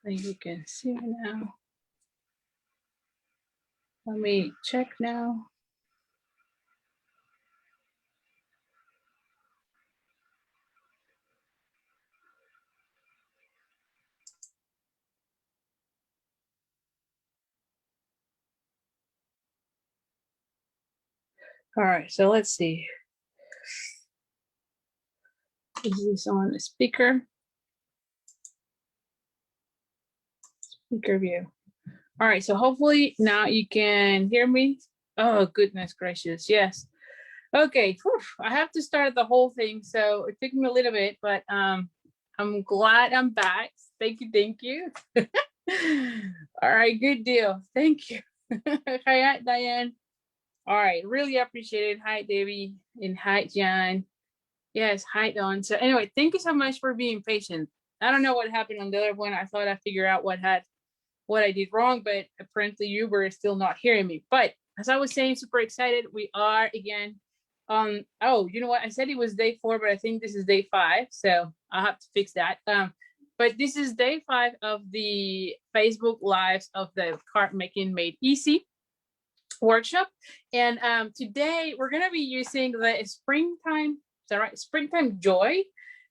I think you can see now. Let me check now. All right, so let's see. Is this on the speaker? Speaker view. All right, so hopefully now you can hear me. Oh, goodness gracious, yes. Okay, whew, I have to start the whole thing, so it took me a little bit, but I'm glad I'm back. Thank you, thank you. All right, good deal. Thank you. Hi, Diane. All right, really appreciate it. Hi, Debbie, and hi, John. Yes, hi, Don. So anyway, thank you so much for being patient. I don't know what happened on the other one. I thought I figured out what I did wrong, but apparently you were still not hearing me. But as I was saying, super excited. We are again. Oh, you know what? I said it was day 4, but I think this is day 5. So I'll have to fix that. But this is day 5 of the Facebook Lives of the Card Making Made Easy workshop. And today we're going to be using the springtime, is that right? Springtime Joy,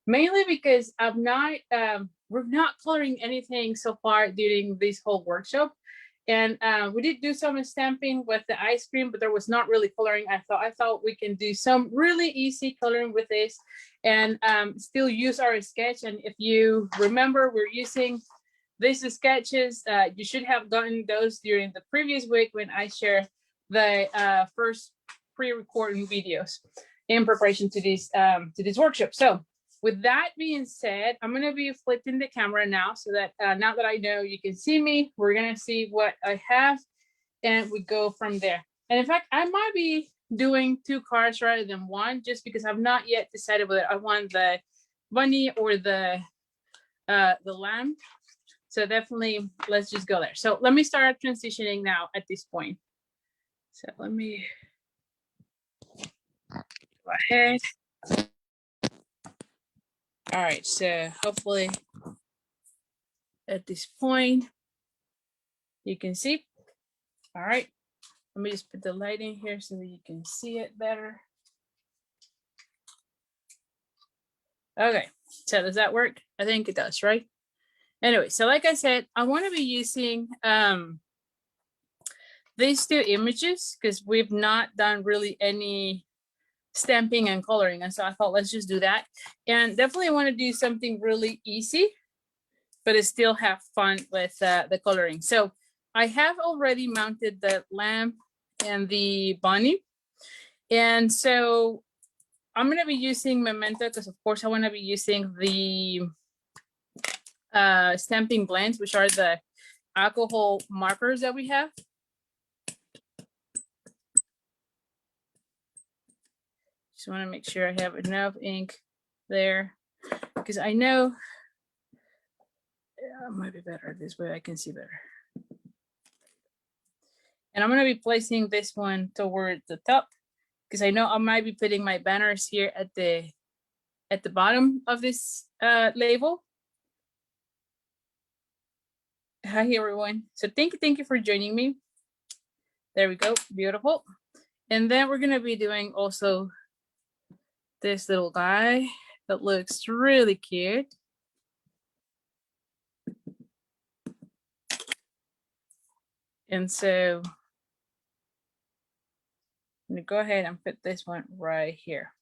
mainly because I'm not, we're not coloring anything so far during this whole workshop. And we did do some stamping with the ice cream, but there was not really coloring. I thought we can do some really easy coloring with this and still use our sketch. And if you remember, we're using these sketches. You should have gotten those during the previous week when I shared the first pre-recording videos in preparation to this workshop. So with that being said, I'm going to be flipping the camera now so that now that I know you can see me, we're going to see what I have and we go from there. And in fact, I might be doing 2 cards rather than 1 just because I've not yet decided whether I want the bunny or the lamb. So definitely let's just go there. So let me start transitioning now at this point. So let me go ahead. All right, so hopefully at this point you can see. All right, let me just put the light in here so that you can see it better. Okay, so does that work? I think it does, right? Anyway, so like I said, I want to be using these 2 images because we've not done really any stamping and coloring, and so I thought let's just do that. And definitely want to do something really easy, but it still have fun with the coloring. So I have already mounted the lamp and the bunny, and so I'm going to be using Memento because of course I want to be using the stamping blends, which are the alcohol markers that we have. Just want to make sure I have enough ink there because I know it might be better this way. I can see better. And I'm going to be placing this one toward the top because I know I might be putting my banners here at the bottom of this label. Hi everyone. So thank you for joining me. There we go. Beautiful. And then we're going to be doing also this little guy that looks really cute. And so I'm going to go ahead and put this one right here.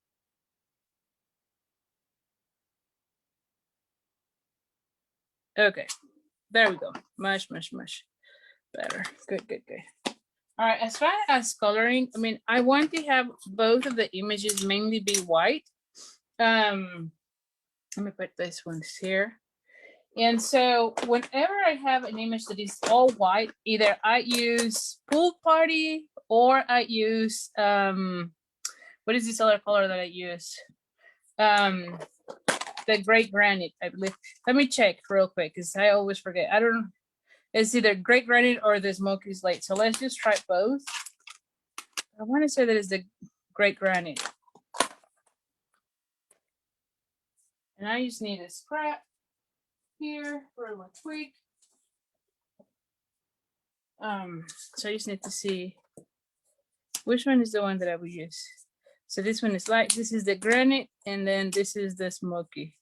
Okay, there we go. Much better. Good. All right, as far as coloring, I mean, I want to have both of the images mainly be white. Let me put this one here. And so whenever I have an image that is all white, either I use Pool Party or I use, what is this other color that I use? The Great Granite, I believe. Let me check real quick because I always forget. I don't know. It's either Great Granite or the Smoky Slate. So let's just try both. I want to say that it's the Great Granite. And I just need a scrap here really quick. So I just need to see which one is the one that I would use. So this one is light, this is the granite, and then this is the smoky.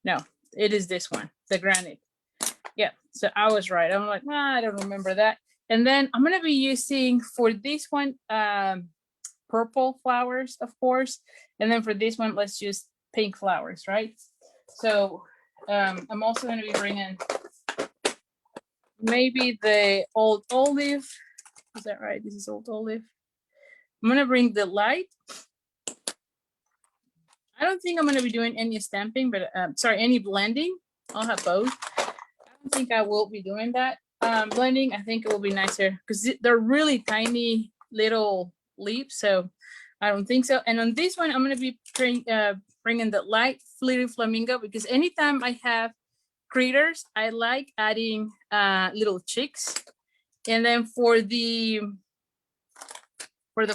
No, it is this one, the granite. Yeah, so I was right. I'm like, nah, I don't remember that. And then I'm gonna be using for this one, purple flowers, of course. And then for this one, let's use pink flowers, right? So I'm also gonna be bringing maybe the old olive. Is that right? This is old olive. I'm gonna bring the light. I don't think I'm gonna be doing any stamping, but sorry, any blending. I'll have both. I don't think I will be doing that. Blending, I think it will be nicer because they're really tiny little leaves, so I don't think so. And on this one, I'm gonna be bringing the light fluted flamingo because anytime I have critters, I like adding little chicks. And then for the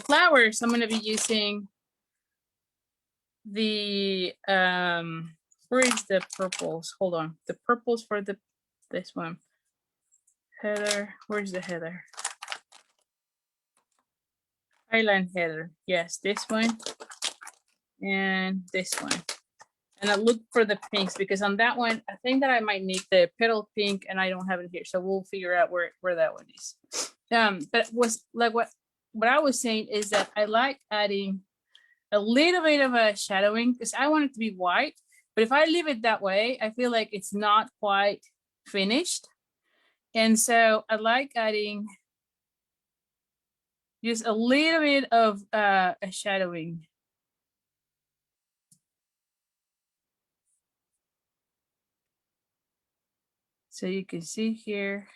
flowers, I'm gonna be using the where is the purples? Hold on, the purples for this one. Heather, where's the heather? Highland heather. Yes, this one and this one. And I look for the pinks because on that one, I think that I might need the petal pink and I don't have it here. So we'll figure out where that one is. But was like what I was saying is that I like adding a little bit of a shadowing because I want it to be white. But if I leave it that way, I feel like it's not quite finished. And so I like adding just a little bit of a shadowing. So you can see here.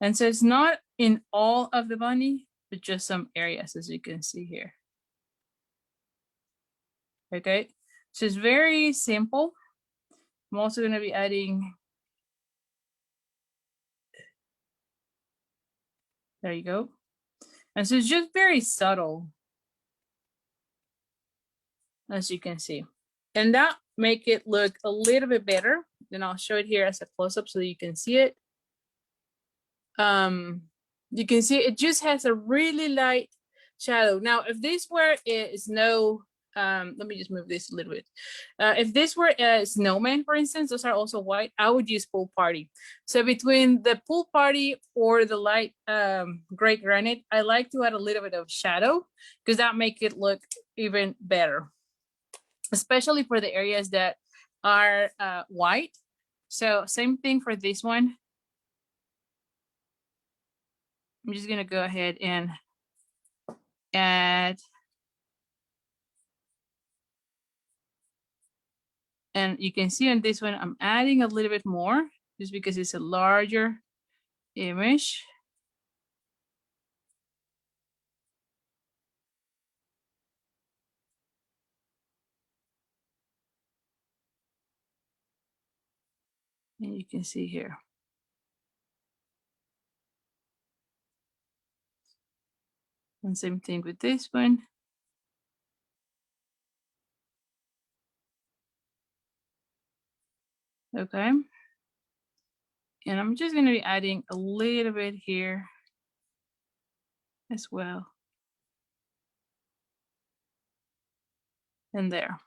And so it's not in all of the bunny, but just some areas, as you can see here. Okay, so it's very simple. I'm also going to be adding, there you go. And so it's just very subtle, as you can see. And that make it look a little bit better. Then I'll show it here as a close-up so you can see it. You can see it just has a really light shadow. Now, if this were a snow, let me just move this a little bit. If this were a snowman, for instance, those are also white, I would use pool party. So between the pool party or the light gray granite, I like to add a little bit of shadow because that make it look even better, especially for the areas that are white. So same thing for this one. I'm just gonna go ahead and add, and you can see on this one, I'm adding a little bit more just because it's a larger image. And you can see here. And same thing with this one. Okay. And I'm just gonna be adding a little bit here as well. And there.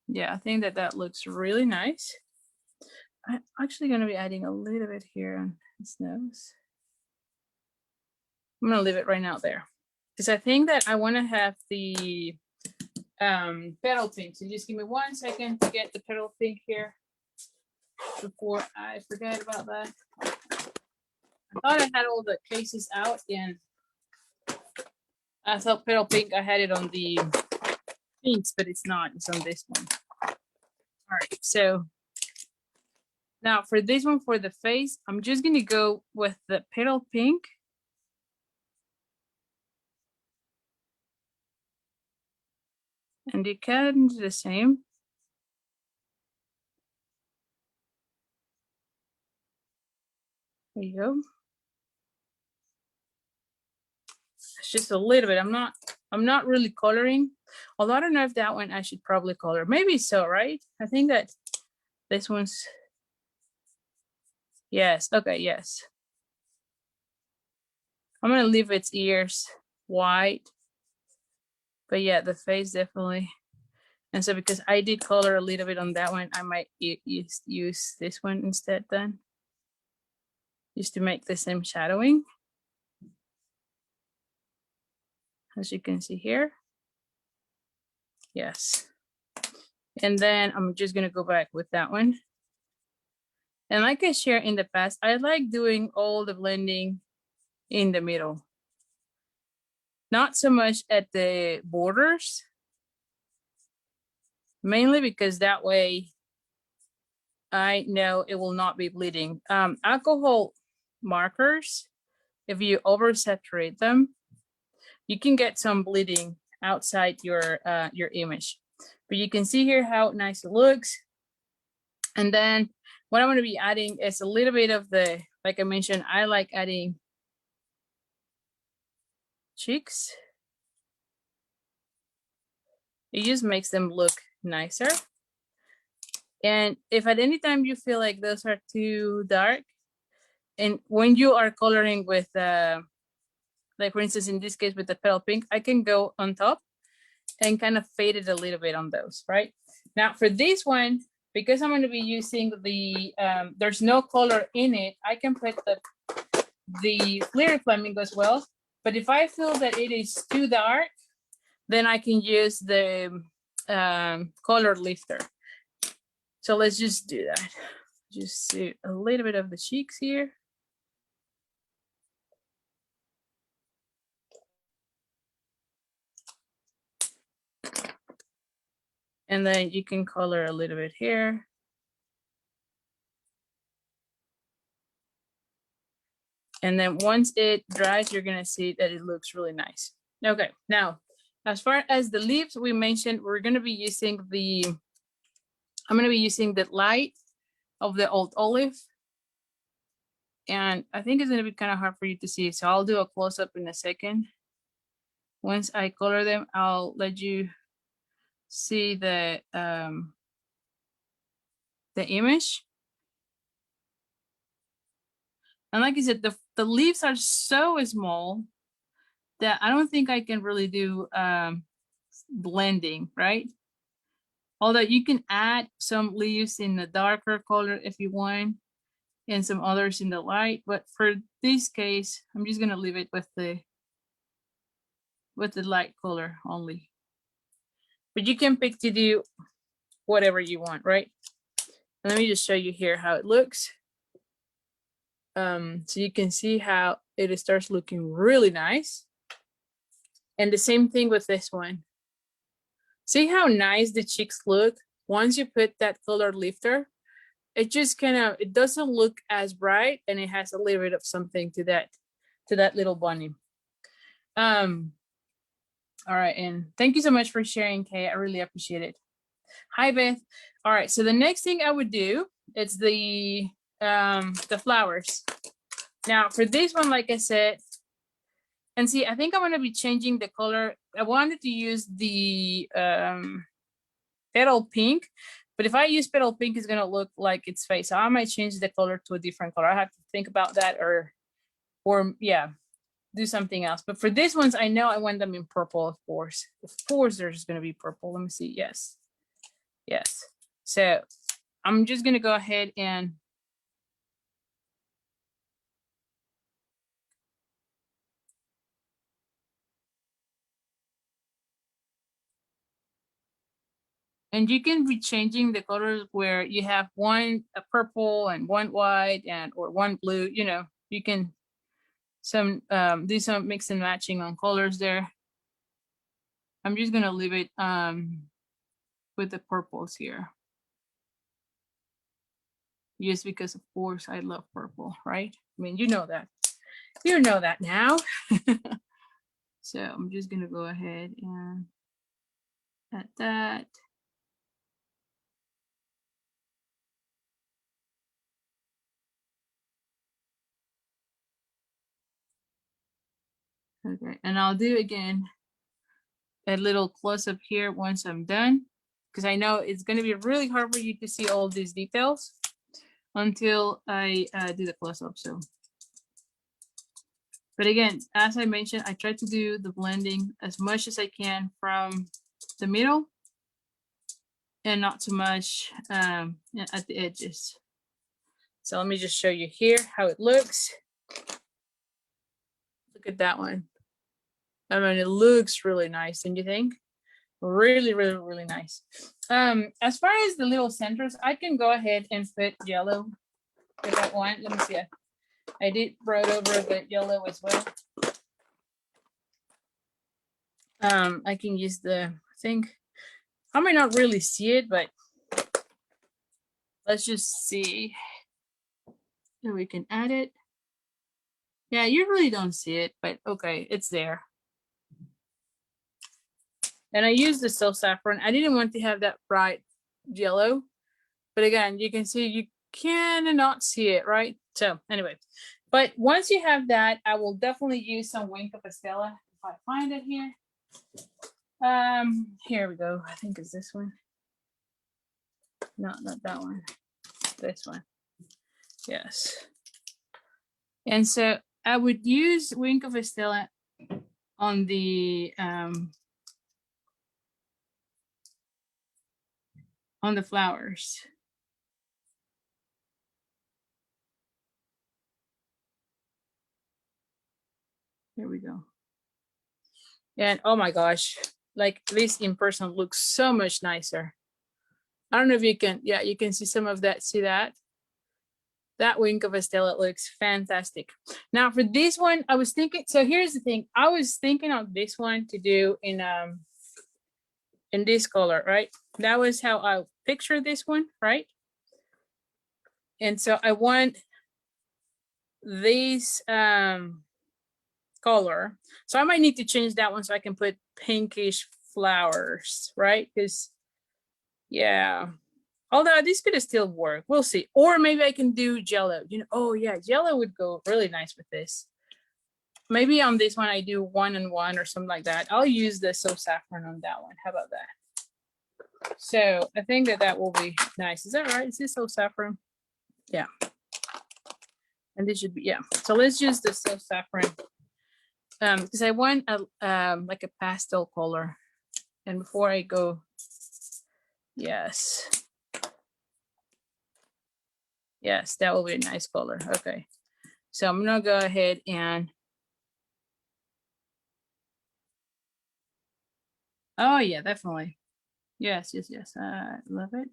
Yeah, I think that that looks really nice. I'm actually gonna be adding a little bit here on his nose. I'm gonna leave it right now there because I think that I want to have the petal pink. So just give me 1 second to get the petal pink here before I forget about that. I thought I had all the cases out and I thought petal pink, I had it on the pinks, but it's not, it's on this one. All right, so now for this one, for the face, I'm just gonna go with the petal pink. And you can do the same. There you go. It's just a little bit. I'm not really coloring. Although I don't know if that one I should probably color. Maybe so, right? I think that this one's, yes, okay, yes. I'm gonna leave its ears white. But yeah, the face definitely. And so because I did color a little bit on that one, I might use this one instead then. Just to make the same shadowing. As you can see here. Yes. And then I'm just gonna go back with that one. And like I shared in the past, I like doing all the blending in the middle. Not so much at the borders. Mainly because that way I know it will not be bleeding. Alcohol markers, if you oversaturate them, you can get some bleeding outside your image. But you can see here how nice it looks. And then what I'm going to be adding is a little bit of the, like I mentioned, I like adding cheeks. It just makes them look nicer. And if at any time you feel like those are too dark, and when you are coloring with, like for instance, in this case with the petal pink, I can go on top and kind of fade it a little bit on those, right? Now for this one, because I'm going to be using the, there's no color in it, I can put the clear flamingo as well. But if I feel that it is too dark, then I can use the color lifter. So let's just do that. Just do a little bit of the cheeks here. And then you can color a little bit here. And then once it dries, you're gonna see that it looks really nice. Okay, now, as far as the leaves we mentioned, we're gonna be using the, I'm gonna be using the light of the old olive. And I think it's gonna be kind of hard for you to see, so I'll do a close-up in a second. Once I color them, I'll let you see the image. And like I said, the leaves are so small that I don't think I can really do blending, right? Although you can add some leaves in the darker color if you want, and some others in the light. But for this case, I'm just gonna leave it with the light color only. But you can pick to do whatever you want, right? Let me just show you here how it looks. So you can see how it starts looking really nice. And the same thing with this one. See how nice the cheeks look once you put that color lifter? It just kind of, it doesn't look as bright, and it has a little bit of something to that little bunny. All right, and thank you so much for sharing, Kay. I really appreciate it. Hi, Beth. All right, so the next thing I would do is the flowers. Now for this one, like I said, and see, I think I'm gonna be changing the color. I wanted to use the petal pink, but if I use petal pink, it's gonna look like its face. So I might change the color to a different color. I have to think about that, or yeah, do something else. But for these ones, I know I want them in purple, of course. Of course, there's gonna be purple. Let me see. Yes, yes. So I'm just gonna go ahead and you can be changing the colors where you have one a purple and one white and or one blue. You know, you can do some mix and matching on colors there. I'm just gonna leave it with the purples here. Just because, of course, I love purple, right? I mean, you know that. You know that now. So I'm just gonna go ahead and add that. Okay, and I'll do again a little close up here once I'm done, because I know it's going to be really hard for you to see all these details until I do the close up. So, but again, as I mentioned, I try to do the blending as much as I can from the middle and not too much at the edges. So let me just show you here how it looks. Look at that one. I mean, it looks really nice, don't you think? Really, really, really nice. As far as the little centers, I can go ahead and put yellow if I want. Let me see. I did brought over the yellow as well. I can use the thing. I might not really see it, but let's just see if we can add it. Yeah, you really don't see it, but okay, it's there. And I used the Silk Saffron. I didn't want to have that bright yellow, but again, you can see you cannot see it, right? So anyway, but once you have that, I will definitely use some Wink of Estella if I find it here. Here we go. I think it's this one. No, not that one. This one. Yes. And so I would use Wink of Estella on the flowers. Here we go. And oh my gosh, like this in person looks so much nicer. I don't know if you can, yeah, you can see some of that. See that? That Wink of Estella looks fantastic. Now for this one, I was thinking, so here's the thing. I was thinking of this one to do in this color, right? That was how I pictured this one, right? And so I want this color. So I might need to change that one so I can put pinkish flowers, right? Because yeah, although this could still work, we'll see. Or maybe I can do Jello. You know, oh yeah, Jello would go really nice with this. Maybe on this one I do 1 and 1 or something like that. I'll use the Silk Saffron on that one. How about that? So I think that will be nice. Is that right? Is this Silk Saffron? Yeah. And this should be, yeah. So let's use the Silk Saffron. Because I want a like a pastel color. And before I go, yes. Yes, that will be a nice color. Okay. So I'm gonna go ahead and oh yeah, definitely. Yes, yes, yes. I love it.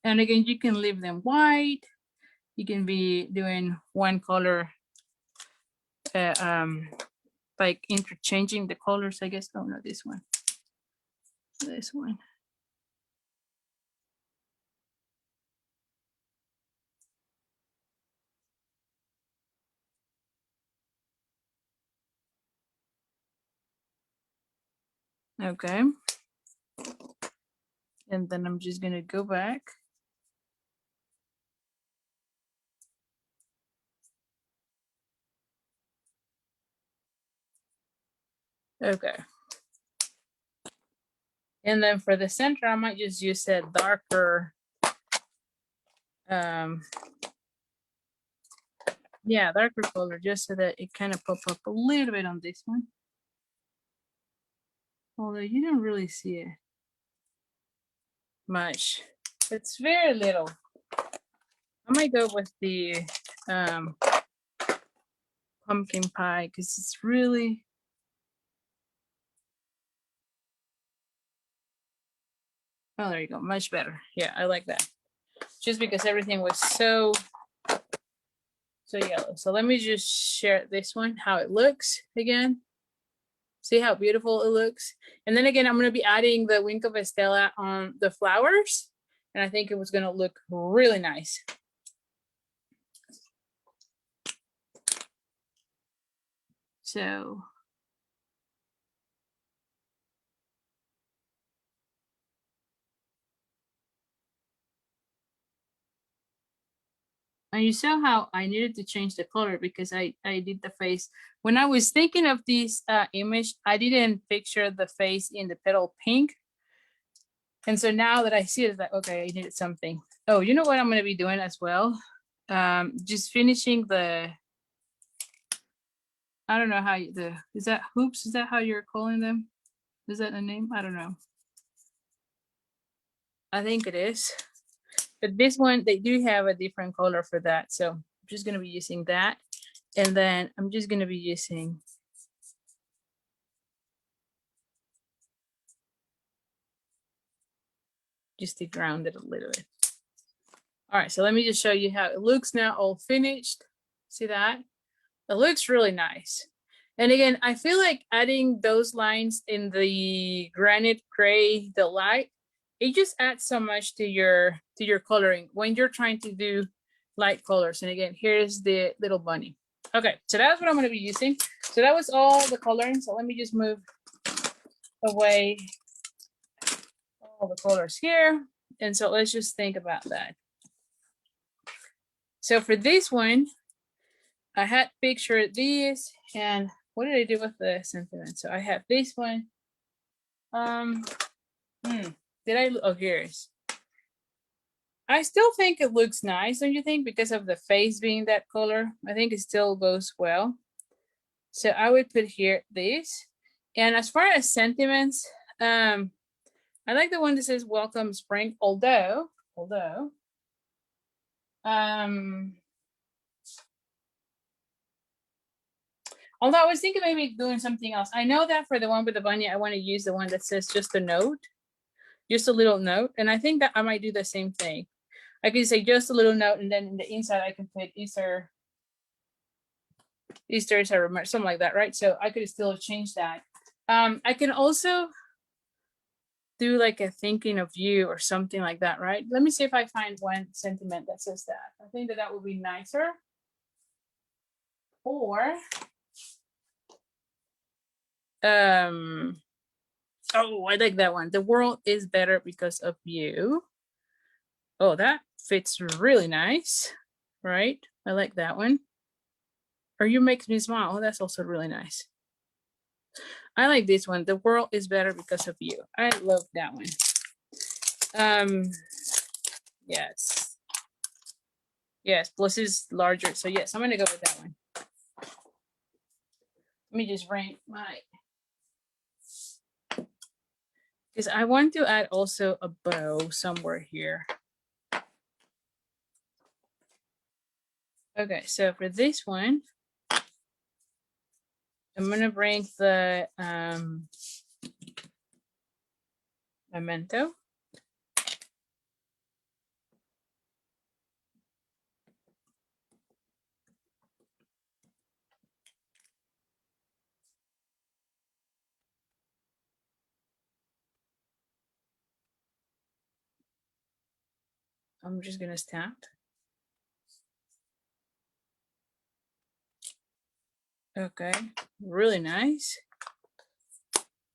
And again, you can leave them white. You can be doing one color, like interchanging the colors, I guess. Oh no, this one. This one. Okay. And then I'm just gonna go back. Okay. And then for the center, I might just use a darker, yeah, darker color, just so that it kind of pop up a little bit on this one. Although you don't really see it much. It's very little. I might go with the pumpkin pie because it's really, oh, there you go, much better. Yeah, I like that. Just because everything was so yellow. So let me just share this one, how it looks again. See how beautiful it looks. And then again, I'm going to be adding the Wink of Estella on the flowers. And I think it was going to look really nice. So And you saw how I needed to change the color because I did the face. When I was thinking of this image, I didn't picture the face in the petal pink. And so now that I see it, it's like, okay, I needed something. Oh, you know what I'm going to be doing as well? Just finishing the, I don't know how you, is that hoops? Is that how you're calling them? Is that a name? I don't know. I think it is. But this one, they do have a different color for that. So I'm just going to be using that. And then I'm just going to be using just to ground it a little bit. All right, so let me just show you how it looks now, all finished. See that? It looks really nice. And again, I feel like adding those lines in the granite gray, the light, it just adds so much to your coloring when you're trying to do light colors. And again, here's the little bunny. Okay, so that's what I'm going to be using. So that was all the coloring. So let me just move away all the colors here. And so let's just think about that. So for this one, I had pictured these, and what did I do with the sentiment? So I have this one. Did I? Oh, here's. I still think it looks nice, don't you think? Because of the face being that color, I think it still goes well. So I would put here this. And as far as sentiments, I like the one that says "Welcome Spring." Although I was thinking maybe doing something else. I know that for the one with the bunny, I want to use the one that says just a note, just a little note. And I think that I might do the same thing. I could say just a little note, and then in the inside I can put Easter is a remark, something like that, right? So I could still change that. I can also do like a thinking of you or something like that, right? Let me see if I find one sentiment that says that. I think that would be nicer. Or oh, I like that one. The world is better because of you. Oh, that fits really nice, right? I like that one. Or you make me smile. Oh, that's also really nice. I like this one. The world is better because of you. I love that one. Yes. Yes, plus is larger. So yes, I'm gonna go with that one. Let me just rank my, because I want to add also a bow somewhere here. Okay, so for this one, I'm gonna bring the memento. I'm just gonna stamp. Okay, really nice.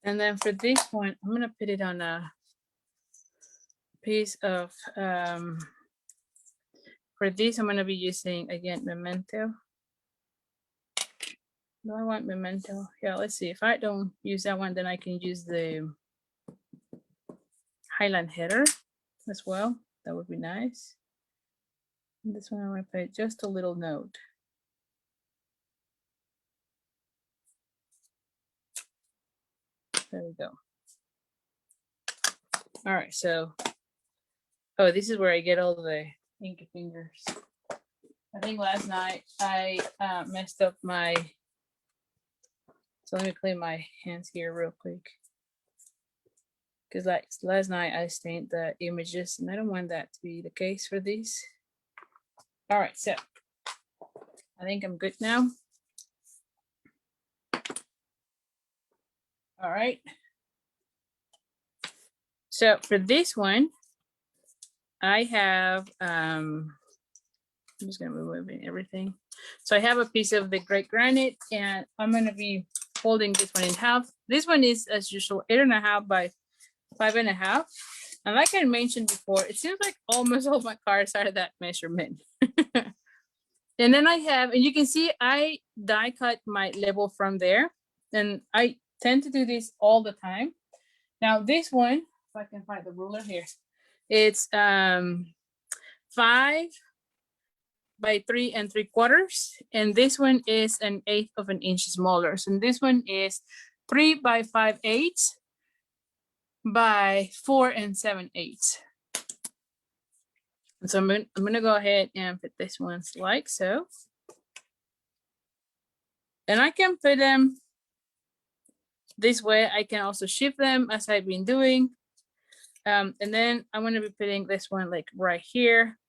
And then for this one, I'm gonna put it on a piece of, for this, I'm gonna be using, again, memento. Do I want memento? Yeah, let's see. If I don't use that one, then I can use the highlight header as well. That would be nice. And this one, I'm gonna put just a little note. There we go. All right, so, oh, this is where I get all the inky fingers. I think last night I messed up my, so let me clean my hands here real quick. Because like last night I stained the images, and I don't want that to be the case for these. All right, so I think I'm good now. All right. So for this one, I have, I'm just gonna be moving everything. So I have a piece of the great granite, and I'm gonna be folding this one in half. This one is, as usual, 8.5 by 5.5. And like I mentioned before, it seems like almost all my cards are that measurement. And then I have, and you can see I die cut my label from there. And I tend to do this all the time. Now this one, if I can find the ruler here, it's 5 by 3 3/4. And this one is 1/8 of an inch smaller. So this one is 3 by 5/8 by 4 7/8. And so I'm gonna go ahead and put this one like so. And I can put them this way. I can also shift them as I've been doing. And then I'm gonna be putting this one like right here.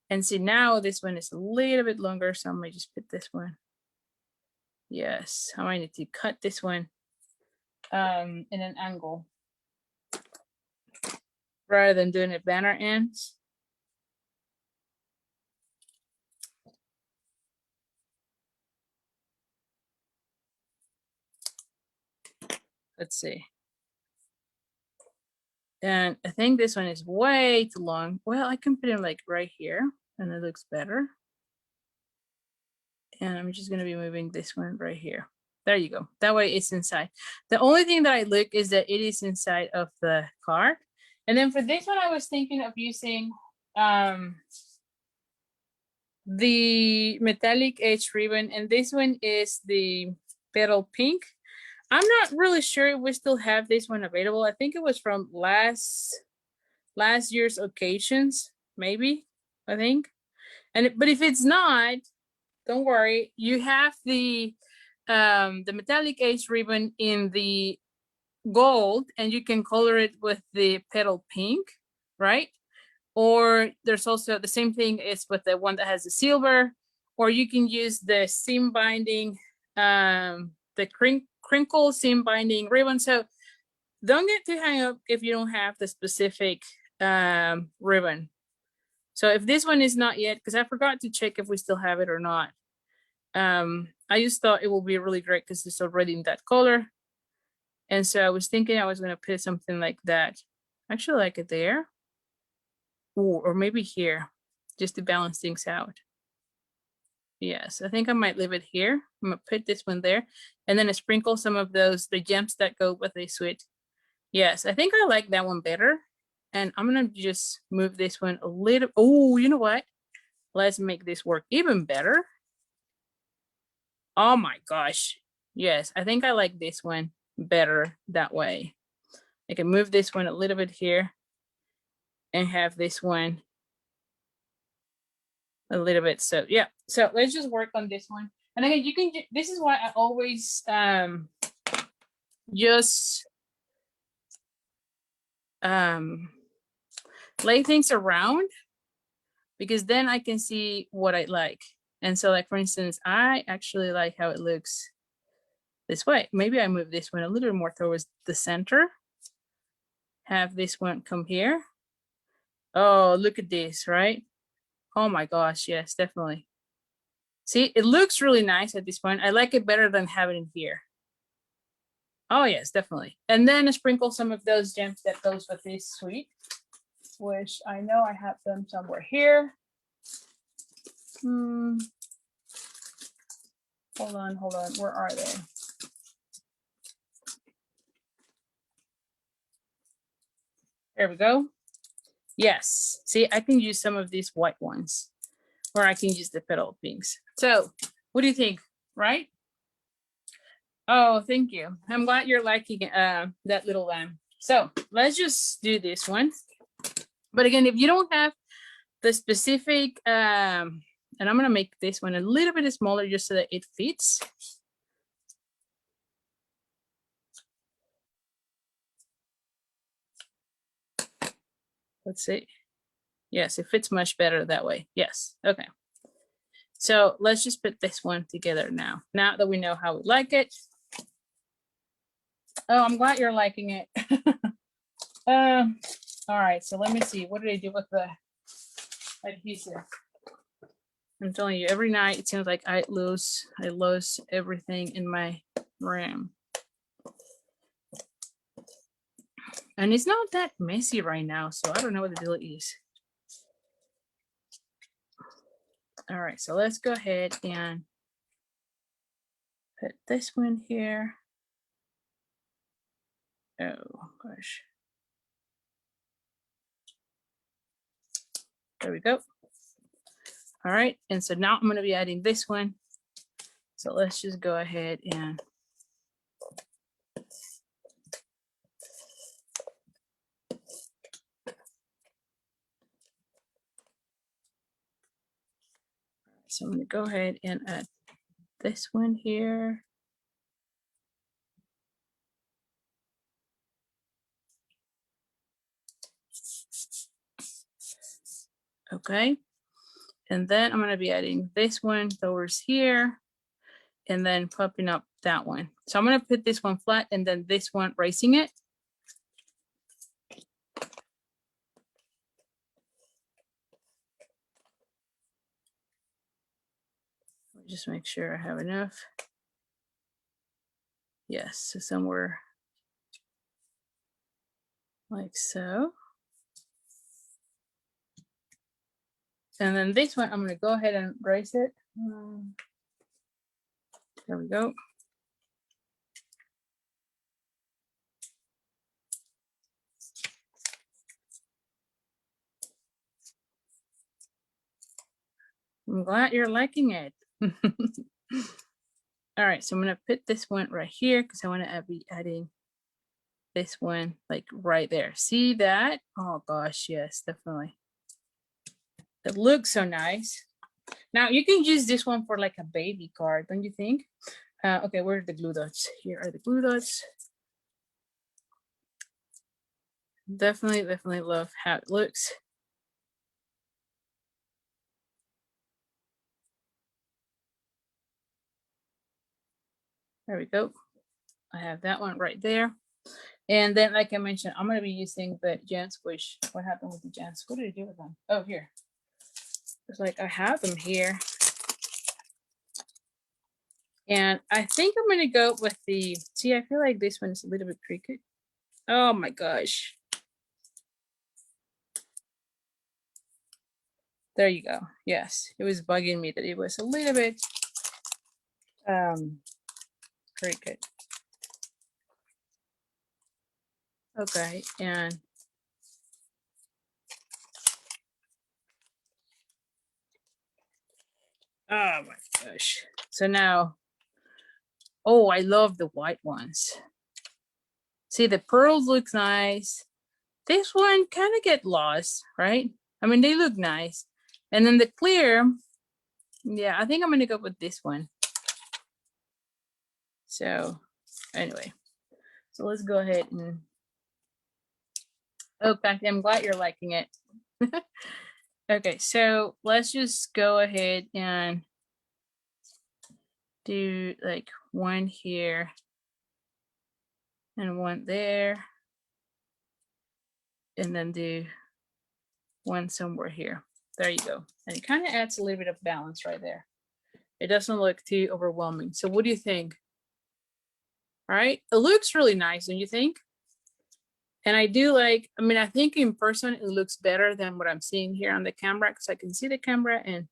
And see, now this one is a little bit longer, so I might just put this one. Yes, I might need to cut this one in an angle rather than doing it banner ends. Let's see. And I think this one is way too long. Well, I can put it like right here and it looks better. And I'm just going to be moving this one right here. There you go. That way it's inside. The only thing that I look is that it is inside of the card. And then for this one, I was thinking of using the metallic edge ribbon. And this one is the petal pink. I'm not really sure if we still have this one available. I think it was from last year's occasions, maybe, I think. But if it's not, don't worry. You have the metallic edge ribbon in the gold, and you can color it with the petal pink, right? Or there's also the same thing is with the one that has the silver, or you can use the seam binding, the crinkle seam binding ribbon. So don't get too hung up if you don't have the specific ribbon. So if this one is not yet, because I forgot to check if we still have it or not. I just thought it will be really great because it's already in that color. And so I was thinking I was going to put something like that. Actually, like it there. Ooh, or maybe here, just to balance things out. Yes, I think I might leave it here. I'm going to put this one there. And then I sprinkle some of the gems that go with the suite. Yes, I think I like that one better. And I'm going to just move this one a little. Oh, you know what? Let's make this work even better. Oh my gosh. Yes, I think I like this one better that way. I can move this one a little bit here and have this one a little bit. So yeah, so let's just work on this one. And again, you can, this is why I always just lay things around, because then I can see what I like. And so like, for instance, I actually like how it looks this way. Maybe I move this one a little more towards the center. Have this one come here. Oh, look at this, right? Oh my gosh, yes, definitely. See, it looks really nice at this point. I like it better than having it here. Oh yes, definitely. And then I sprinkle some of those gems that goes with this suite, which I know I have them somewhere here. Hold on, where are they? There we go. Yes, see, I can use some of these white ones, or I can use the petal pinks. So what do you think, right? Oh, thank you. I'm glad you're liking that little lamb. So let's just do this one. But again, if you don't have the specific, and I'm gonna make this one a little bit smaller just so that it fits. Let's see. Yes, it fits much better that way. Yes, okay. So let's just put this one together now. Now that we know how we like it. Oh, I'm glad you're liking it. All right, so let me see. What did I do with the adhesive? I'm telling you, every night it seems like I lose everything in my room. And it's not that messy right now, so I don't know what the deal is. All right, so let's go ahead and put this one here. Oh gosh. There we go. All right, and so now I'm going to be adding this one. So let's just go ahead and so I'm going to go ahead and add this one here. Okay, and then I'm going to be adding this one towards here and then popping up that one. So I'm going to put this one flat and then this one raising it. Just make sure I have enough. Yes, so somewhere like so. And then this one, I'm going to go ahead and raise it. There we go. I'm glad you're liking it. All right, so I'm going to put this one right here because I want to be adding this one like right there. See that? Oh gosh, yes, definitely. It looks so nice. Now you can use this one for like a baby card, don't you think? Okay, where are the glue dots? Here are the glue dots. Definitely love how it looks. There we go. I have that one right there. And then, like I mentioned, I'm going to be using the Jan Squish. What happened with the Jans? What did I do with them? Oh, here. It's like I have them here. And I think I'm going to go with the, see, I feel like this one is a little bit crooked. Oh my gosh. There you go. Yes, it was bugging me that it was a little bit crooked. Okay, and oh my gosh. So now, oh, I love the white ones. See, the pearls looks nice. This one kind of get lost, right? I mean, they look nice. And then the clear, yeah, I think I'm gonna go with this one. So anyway, so let's go ahead and, oh, Kathy, I'm glad you're liking it. Okay, so let's just go ahead and do like one here and one there, and then do one somewhere here. There you go. And it kind of adds a little bit of balance right there. It doesn't look too overwhelming. So what do you think? All right, it looks really nice, don't you think? And I do like, I mean, I think in person it looks better than what I'm seeing here on the camera because I can see the camera and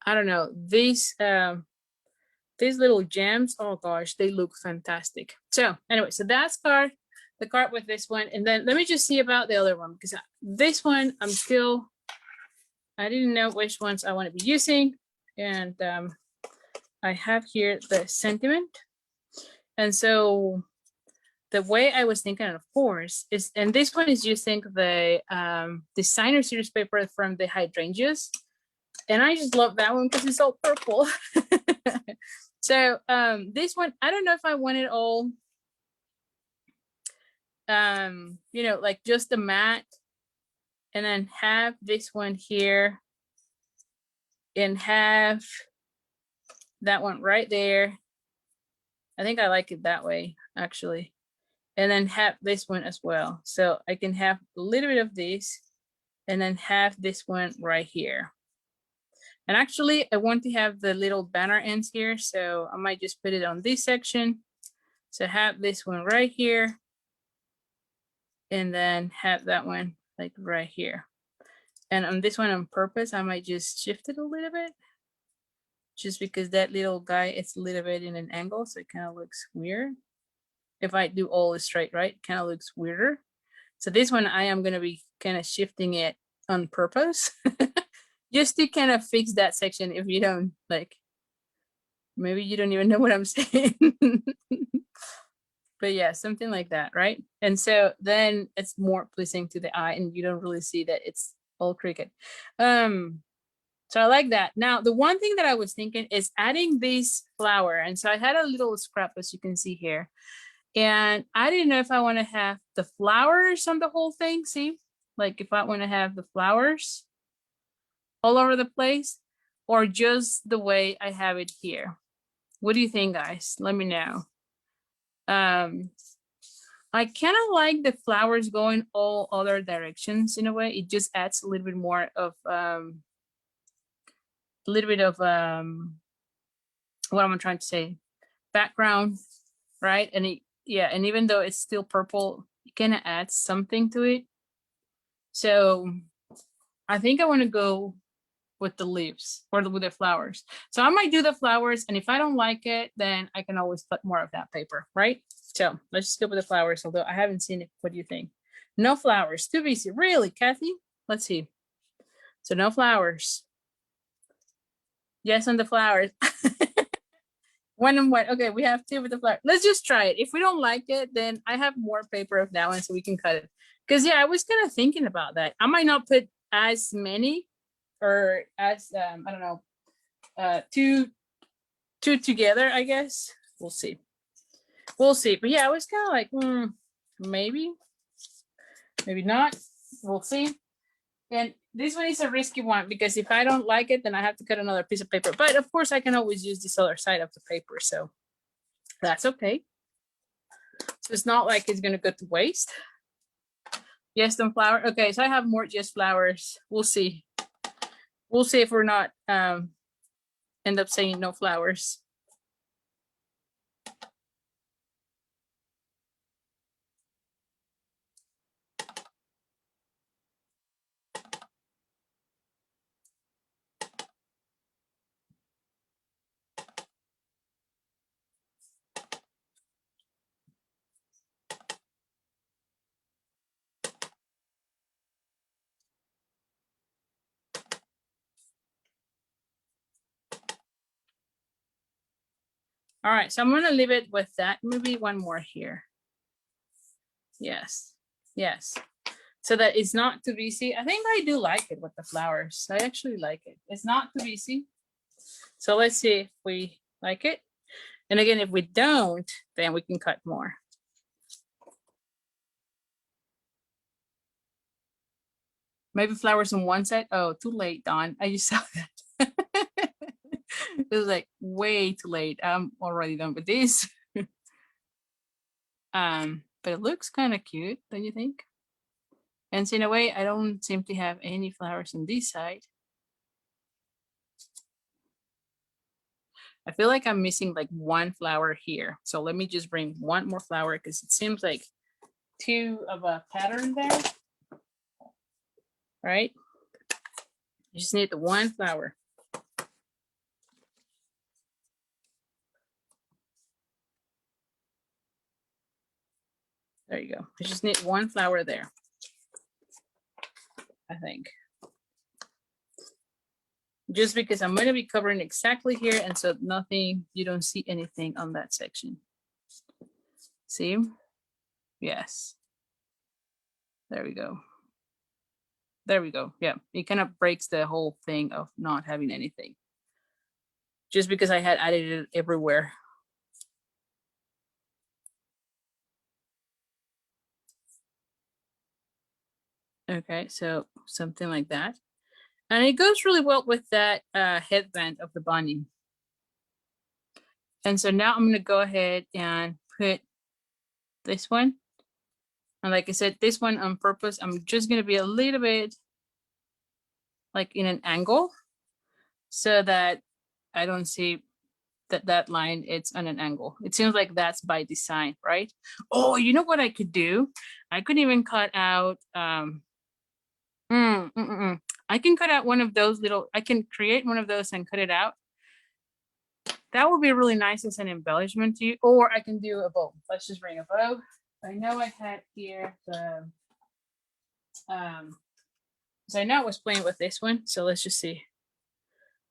I don't know, these little gems, oh gosh, they look fantastic. So anyway, so that's card, the card with this one. And then let me just see about the other one because this one I'm still, I didn't know which ones I want to be using. And I have here the sentiment. And so the way I was thinking, of course, is, and this one is using the designer series paper from the hydrangeas. And I just love that one because it's all purple. So this one, I don't know if I want it all, you know, like just a matte and then have this one here and have that one right there. I think I like it that way, actually. And then have this one as well. So I can have a little bit of this and then have this one right here. And actually, I want to have the little banner ends here. So I might just put it on this section. So have this one right here. And then have that one like right here. And on this one on purpose, I might just shift it a little bit. just because that little guy is a little bit in an angle, so it kind of looks weird. If I do all straight, right, kind of looks weirder. So this one I am going to be kind of shifting it on purpose just to kind of fix that section. If you don't like, maybe you don't even know what I'm saying. But yeah, something like that, right? And so then it's more pleasing to the eye and you don't really see that it's all crooked. So I like that. Now, the one thing that I was thinking is adding this flower. And so I had a little scrap, as you can see here. And I didn't know if I want to have the flowers on the whole thing. See, like if I want to have the flowers all over the place or just the way I have it here. What do you think, guys? Let me know. I kind of like the flowers going all other directions in a way. It just adds a little bit more of what am I trying to say? Background, right? And it, yeah, and even though it's still purple, it kind of adds something to it. So I think I want to go with the leaves or with the flowers. So I might do the flowers, and if I don't like it, then I can always put more of that paper, right? So let's just go with the flowers, although I haven't seen it. What do you think? No flowers, too busy. Really, Kathy? Let's see. So no flowers. Yes, on the flowers. One and one. Okay, we have two with the flower. Let's just try it. If we don't like it, then I have more paper of that one so we can cut it. Because yeah, I was kind of thinking about that. I might not put as many or as I don't know, two together, I guess. We'll see. We'll see. But yeah, I was kind of like, maybe not. We'll see. And this one is a risky one because if I don't like it, then I have to cut another piece of paper. But of course, I can always use this other side of the paper. So that's okay. So it's not like it's going to go to waste. Yes, some flower. Okay, so I have more just flowers. We'll see. We'll see if we're not end up saying no flowers. All right, so I'm going to leave it with that. Maybe one more here. Yes, yes. So that it's not too busy. I think I do like it with the flowers. I actually like it. It's not too busy. So let's see if we like it. And again, if we don't, then we can cut more. Maybe flowers on one side. Oh, too late, Dawn. I just saw that. It was like way too late. I'm already done with this. But it looks kind of cute, don't you think? And so in a way, I don't seem to have any flowers on this side. I feel like I'm missing like one flower here. So let me just bring one more flower because it seems like two of a pattern there. Right? You just need the one flower. There you go. You just need one flower there, I think. Just because I'm going to be covering exactly here, and so nothing, you don't see anything on that section. See? Yes. There we go. There we go. Yeah, it kind of breaks the whole thing of not having anything. Just because I had added it everywhere. Okay, so something like that. And it goes really well with that headband of the bunny. And so now I'm going to go ahead and put this one. And like I said, this one on purpose, I'm just going to be a little bit like in an angle so that I don't see that line, it's on an angle. It seems like that's by design, right? Oh, you know what I could do? I could even cut out, I can cut out one of those little, I can create one of those and cut it out. That would be really nice as an embellishment to you, or I can do a bow. Let's just bring a bow. I know I had here the, so I know I was playing with this one, so let's just see.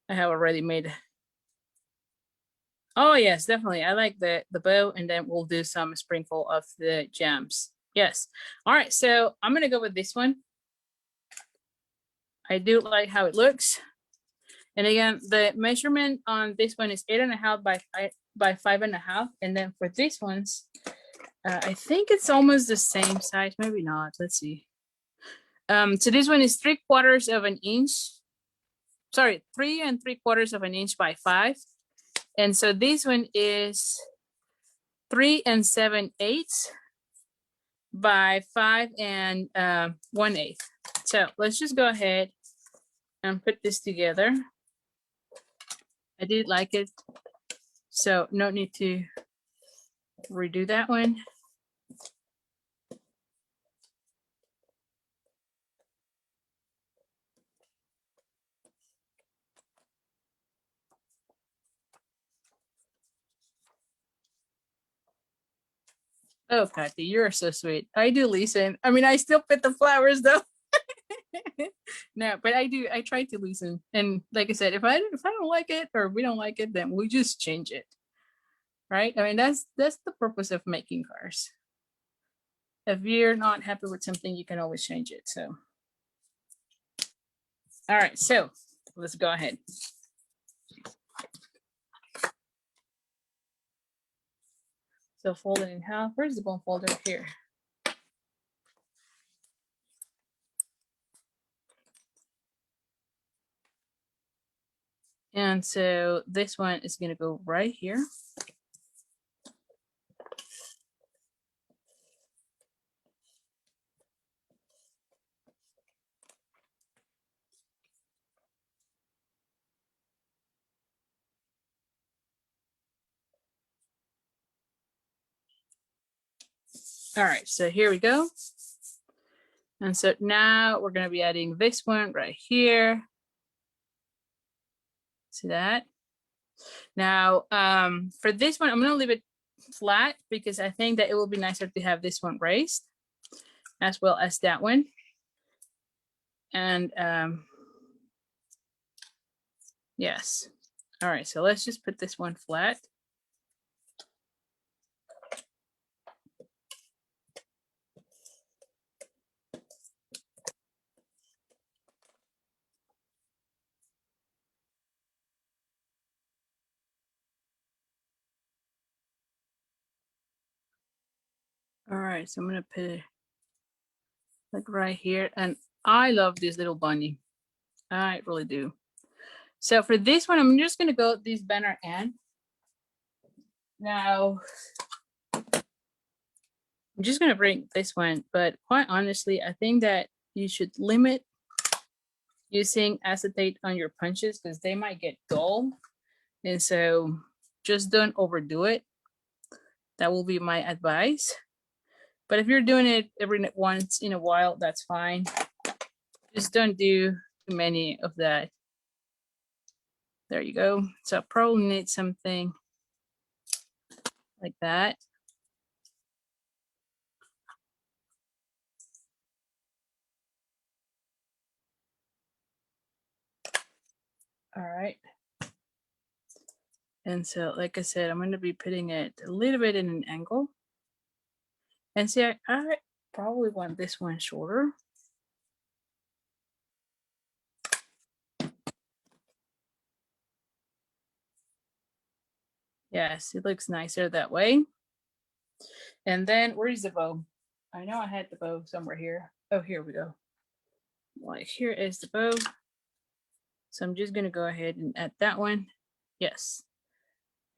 I have already made. Oh yes, definitely. I like the bow, and then we'll do some sprinkle of the gems. Yes. All right, so I'm gonna go with this one. I do like how it looks. And again, the measurement on this one is 8.5 by 5.5. And then for these ones, I think it's almost the same size. Maybe not. Let's see. So this one is 3/4 of an inch. Sorry, 3 3/4 of an inch by 5. And so this one is 3 7/8 by 5 1/8. So let's just go ahead and put this together. I did like it, so no need to redo that one. Oh, Patty, you're so sweet. I do listen. I mean, I still put the flowers though. No, but I try to listen. And like I said, if I don't like it or we don't like it, then we just change it. Right? I mean, that's the purpose of making cards. If you're not happy with something, you can always change it. So all right, so let's go ahead. So fold it in half. Where's the bone folder? Here. And so this one is going to go right here. All right, so here we go. And so now we're going to be adding this one right here. See that? Now, for this one, I'm going to leave it flat because I think that it will be nicer to have this one raised as well as that one. And yes. All right, so let's just put this one flat. All right, so I'm going to put it like right here. And I love this little bunny. I really do. So for this one, I'm just going to go this banner end. Now, I'm just going to bring this one, but quite honestly, I think that you should limit using acetate on your punches because they might get dull. And so just don't overdo it. That will be my advice. But if you're doing it every once in a while, that's fine. Just don't do too many of that. There you go. So I probably need something like that. All right. And so, like I said, I'm going to be putting it a little bit in an angle. And see, I probably want this one shorter. Yes, it looks nicer that way. And then where's the bow? I know I had the bow somewhere here. Oh, here we go. Like here is the bow. So I'm just going to go ahead and add that one. Yes,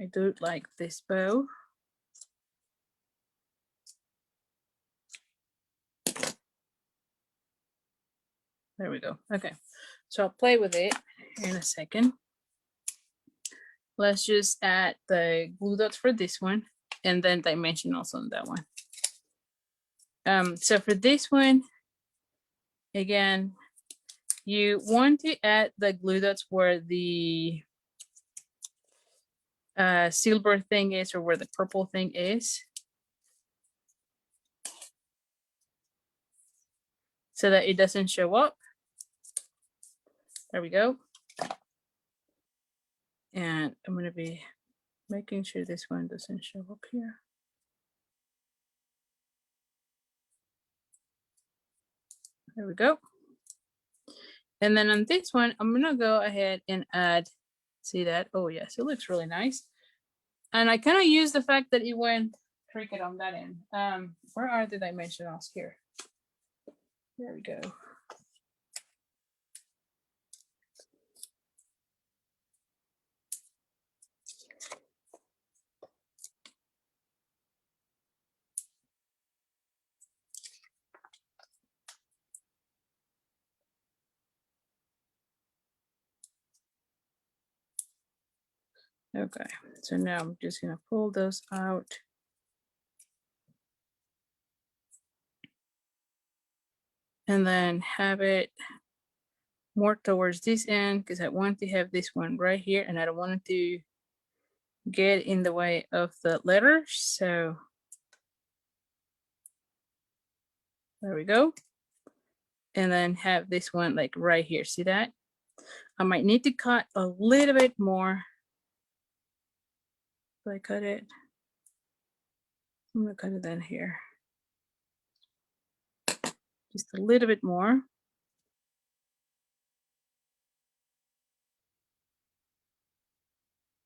I do like this bow. There we go. Okay, so I'll play with it in a second. Let's just add the glue dots for this one and then dimension also on that one. So for this one, again, you want to add the glue dots where the silver thing is or where the purple thing is, so that it doesn't show up. There we go. And I'm going to be making sure this one doesn't show up here. There we go. And then on this one, I'm going to go ahead and add, see that? Oh yes, it looks really nice. And I kind of use the fact that it went cricket on that end. Where are the dimensionals here? There we go. Okay, so now I'm just gonna pull those out. And then have it more towards this end because I want to have this one right here and I don't want it to get in the way of the letters. So there we go. And then have this one like right here. See that? I might need to cut a little bit more. So I cut it. I'm gonna cut it in here. Just a little bit more.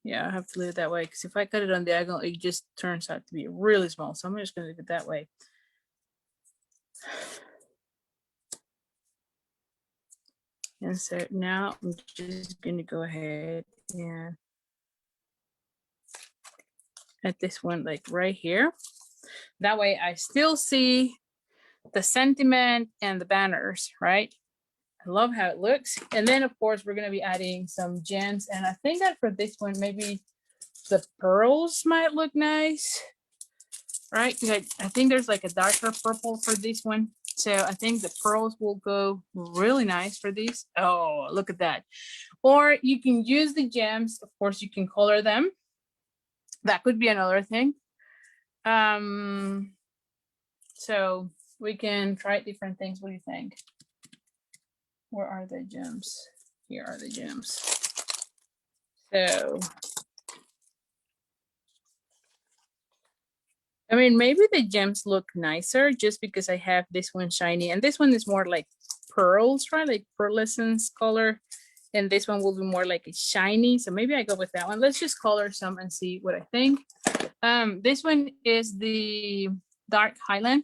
Yeah, I have to leave it that way because if I cut it on diagonal, it just turns out to be really small. So I'm just gonna leave it that way. And so now I'm just gonna go ahead and add this one like right here. That way I still see the sentiment and the banners, right? I love how it looks. And then of course we're gonna be adding some gems. And I think that for this one, maybe the pearls might look nice, right? Because I think there's like a darker purple for this one. So I think the pearls will go really nice for these. Oh, look at that. Or you can use the gems. Of course, you can color them. That could be another thing. So we can try different things. What do you think? Where are the gems? Here are the gems. So, I mean, maybe the gems look nicer just because I have this one shiny and this one is more like pearls, right? Like pearlescence color. And this one will be more like a shiny. So maybe I go with that one. Let's just color some and see what I think. This one is the Dark Highland.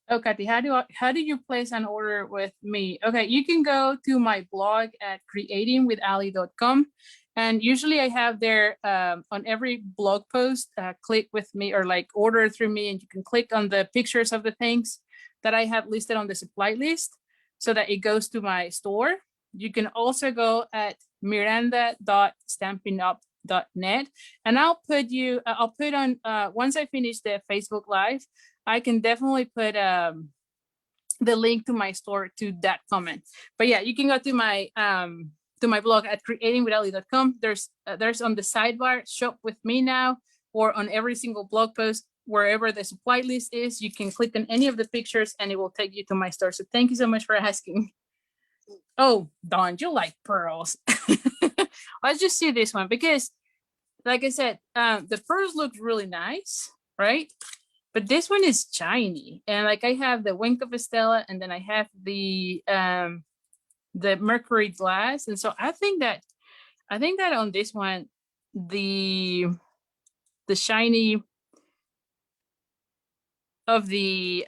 Oh, Kathy, how do you place an order with me? Okay, you can go to my blog at creatingwithali.com. And usually I have there on every blog post, click with me or like order through me, and you can click on the pictures of the things that I have listed on the supply list so that it goes to my store. You can also go at miranda.stampinup.net, and I'll put on, once I finish the Facebook Live, I can definitely put the link to my store to that comment. But yeah, you can go to my blog at creatingwithali.com. There's on the sidebar, shop with me now, or on every single blog post, wherever the supply list is, you can click on any of the pictures and it will take you to my store. So thank you so much for asking. Oh, Dawn, you like pearls. Let's just see this one because, like I said, the pearls look really nice, right? But this one is shiny, and like I have the Wink of Estella, and then I have the Mercury glass, and so I think that on this one, the shiny of the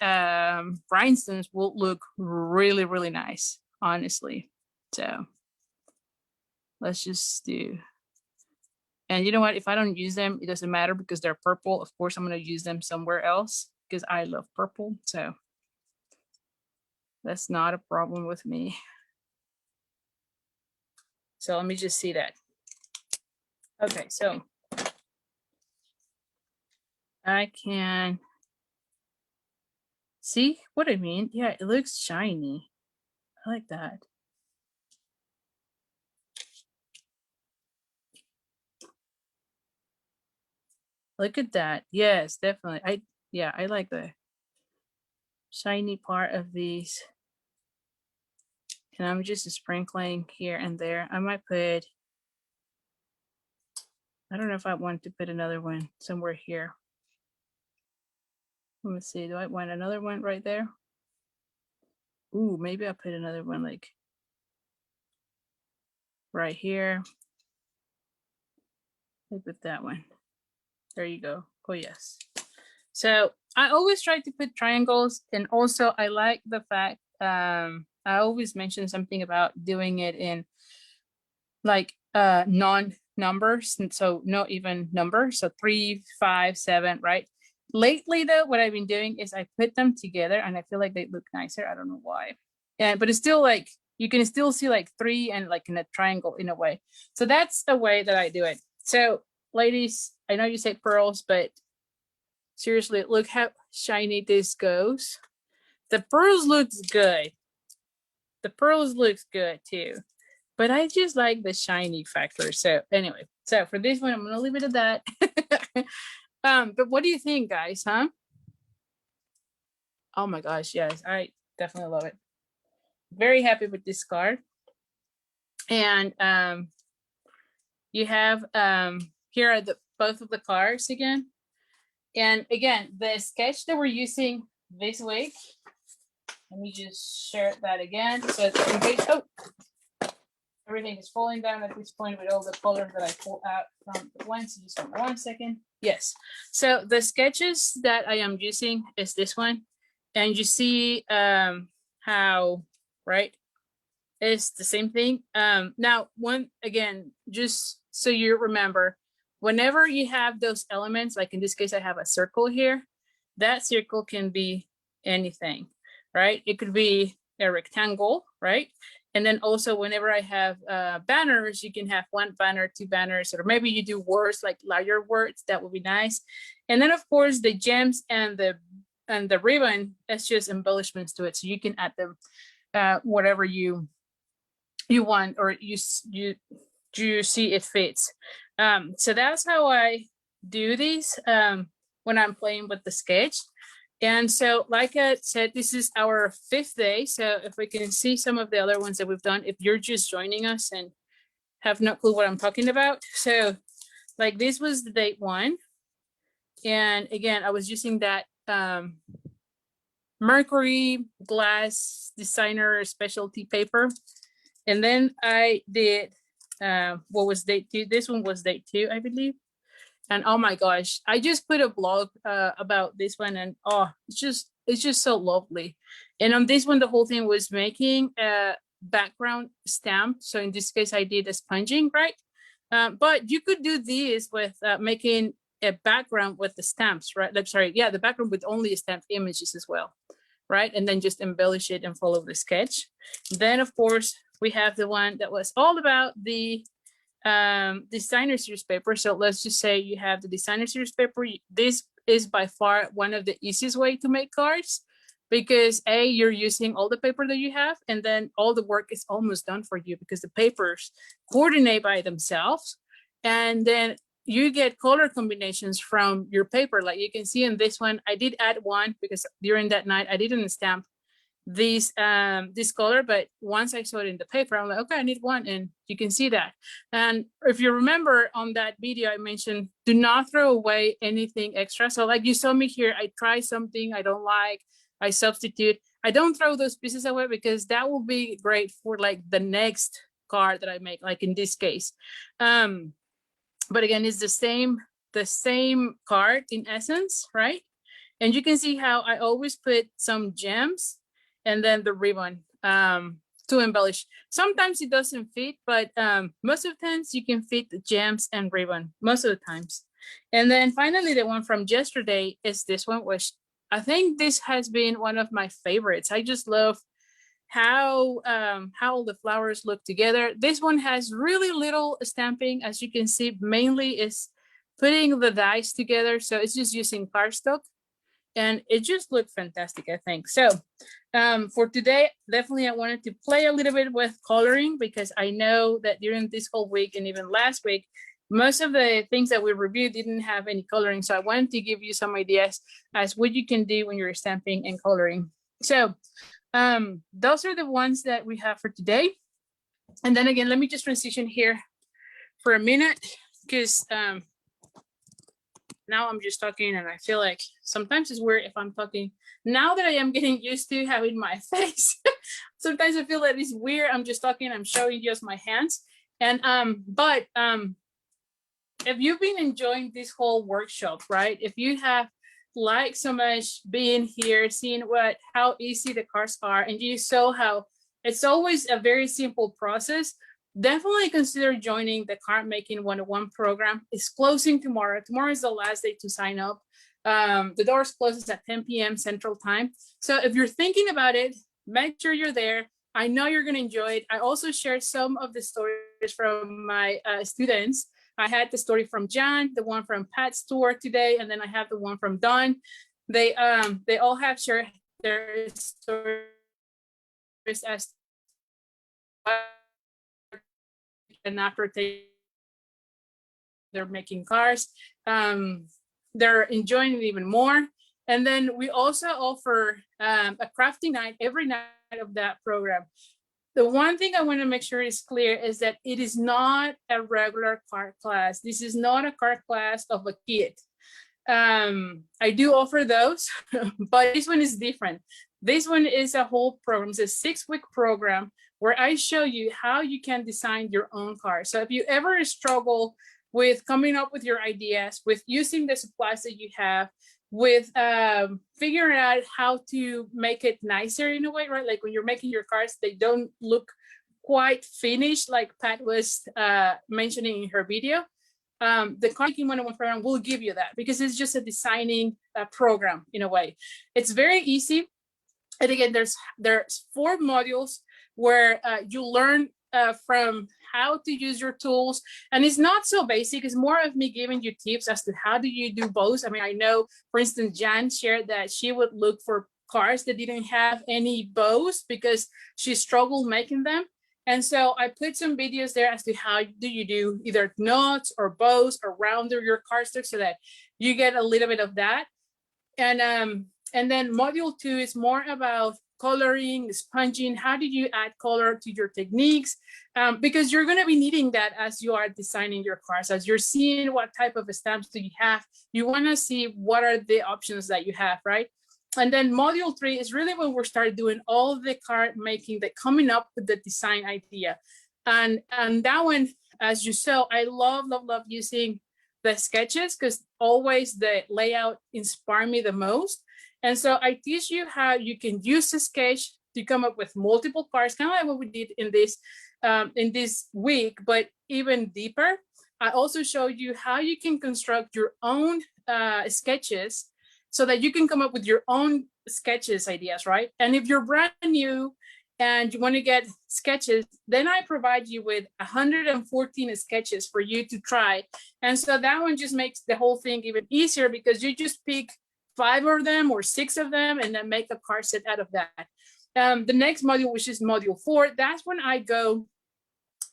rhinestones will look really, really nice, honestly. So let's just do. And you know what? If I don't use them, it doesn't matter because they're purple. Of course, I'm going to use them somewhere else because I love purple. So that's not a problem with me. So let me just see that. Okay, so I can see what I mean. Yeah, it looks shiny. I like that. Look at that. Yes, definitely. Yeah, I like the shiny part of these. And I'm just sprinkling here and there. I might put, I don't know if I want to put another one somewhere here. Let me see. Do I want another one right there? Ooh, maybe I'll put another one like right here. I put that one. There you go. Oh, yes. So I always try to put triangles. And also I like the fact, I always mention something about doing it in like non-numbers. And so no even numbers. So 3, 5, 7, right? Lately though, what I've been doing is I put them together and I feel like they look nicer. I don't know why. But it's still like, you can still see like 3 and like in a triangle in a way. So that's the way that I do it. So ladies, I know you say pearls, but seriously, look how shiny this goes. The pearls looks good. The pearls looks good too. But I just like the shiny factor. So anyway, so for this one, I'm gonna leave it at that. But what do you think, guys, huh? Oh my gosh, yes, I definitely love it. Very happy with this card. And you have here are the both of the cards again. And again, the sketch that we're using this week, let me just share that again. So in case, oh, everything is falling down at this point with all the colors that I pulled out from the ones. Just 1 second. Yes. So the sketches that I am using is this one. And you see how, right? It's the same thing. Now, one again, just so you remember, whenever you have those elements, like in this case, I have a circle here, that circle can be anything, right? It could be a rectangle, right? And then also whenever I have banners, you can have 1 banner, 2 banners, or maybe you do words like larger words, that would be nice. And then of course the gems and the ribbon, that's just embellishments to it. So you can add them whatever you want, or you see it fits. So that's how I do these when I'm playing with the sketch. And so like I said, this is our 5th day. So if we can see some of the other ones that we've done, if you're just joining us and have no clue what I'm talking about. So like this was the day 1. And again, I was using that Mercury glass designer specialty paper. And then I did, what was day 2? This one was day 2, I believe. And oh my gosh, I just put a blog about this one, and oh, it's just so lovely. And on this one, the whole thing was making a background stamp. So in this case, I did a sponging, right? But you could do this with making a background with the stamps, right? Like, sorry, yeah, the background with only stamped images as well, right? And then just embellish it and follow the sketch. Then, of course, we have the one that was all about the designer series paper. So let's just say you have the designer series paper. This is by far one of the easiest way to make cards, because you're using all the paper that you have, and then all the work is almost done for you because the papers coordinate by themselves. And then you get color combinations from your paper. Like you can see in this one, I did add one because during that night I didn't stamp this color, but once I saw it in the paper, I'm like, okay, I need one, and you can see that. And if you remember on that video, I mentioned do not throw away anything extra. So like you saw me here, I try something I don't like, I substitute. I don't throw those pieces away because that will be great for like the next card that I make, like in this case. But again, it's the same card in essence, right? And you can see how I always put some gems and then the ribbon to embellish. Sometimes it doesn't fit, but most of the times you can fit the gems and ribbon, most of the times. And then finally, the one from yesterday is this one, which I think this has been one of my favorites. I just love how the flowers look together. This one has really little stamping, as you can see, mainly is putting the dies together. So it's just using cardstock. And it just looked fantastic, I think. So for today, definitely I wanted to play a little bit with coloring, because I know that during this whole week and even last week, most of the things that we reviewed didn't have any coloring. So I wanted to give you some ideas as what you can do when you're stamping and coloring. So those are the ones that we have for today. And then again, let me just transition here for a minute, because now I'm just talking and I feel like sometimes it's weird if I'm talking. Now that I am getting used to having my face, sometimes I feel that it's weird. I'm just talking, I'm showing just my hands. And if you've been enjoying this whole workshop, right? If you have liked so much being here, seeing how easy the cards are, and you saw how it's always a very simple process, definitely consider joining the Card Making 101 program. It's closing tomorrow. Tomorrow is the last day to sign up. The doors closes at 10 p.m. Central Time. So if you're thinking about it, make sure you're there. I know you're going to enjoy it. I also shared some of the stories from my students. I had the story from John, the one from Pat's tour today, and then I have the one from Dawn. They all have shared their stories as and after they're making cards. They're enjoying it even more. And then we also offer a crafting night every night of that program. The one thing I want to make sure is clear is that it is not a regular card class. This is not a card class of a kit. I do offer those, but this one is different. This one is a whole program. It's a 6-week program where I show you how you can design your own card. So if you ever struggle with coming up with your ideas, with using the supplies that you have, with figuring out how to make it nicer in a way, right? Like when you're making your cards, they don't look quite finished, like Pat was mentioning in her video. The Card Making 101 program will give you that, because it's just a designing program in a way. It's very easy. And again, there's 4 modules where you learn from how to use your tools. And it's not so basic. It's more of me giving you tips as to how do you do bows. I mean, I know, for instance, Jan shared that she would look for cards that didn't have any bows because she struggled making them. And so I put some videos there as to how do you do either knots or bows or rounder your cardstock so that you get a little bit of that. And then module 2 is more about coloring, sponging. How do you add color to your techniques? Because you're going to be needing that as you are designing your cards, as you're seeing what type of stamps do you have. You want to see what are the options that you have, right? And then module 3 is really when we start doing all the card making, the coming up with the design idea. And that one, as you saw, I love using the sketches because always the layout inspired me the most. And so I teach you how you can use a sketch to come up with multiple cards, kind of like what we did in this week, but even deeper. I also show you how you can construct your own sketches so that you can come up with your own sketches ideas, right? And if you're brand new and you want to get sketches, then I provide you with 114 sketches for you to try. And so that one just makes the whole thing even easier because you just pick 5 of them or 6 of them and then make a card set out of that. The next module, which is module 4, that's when I go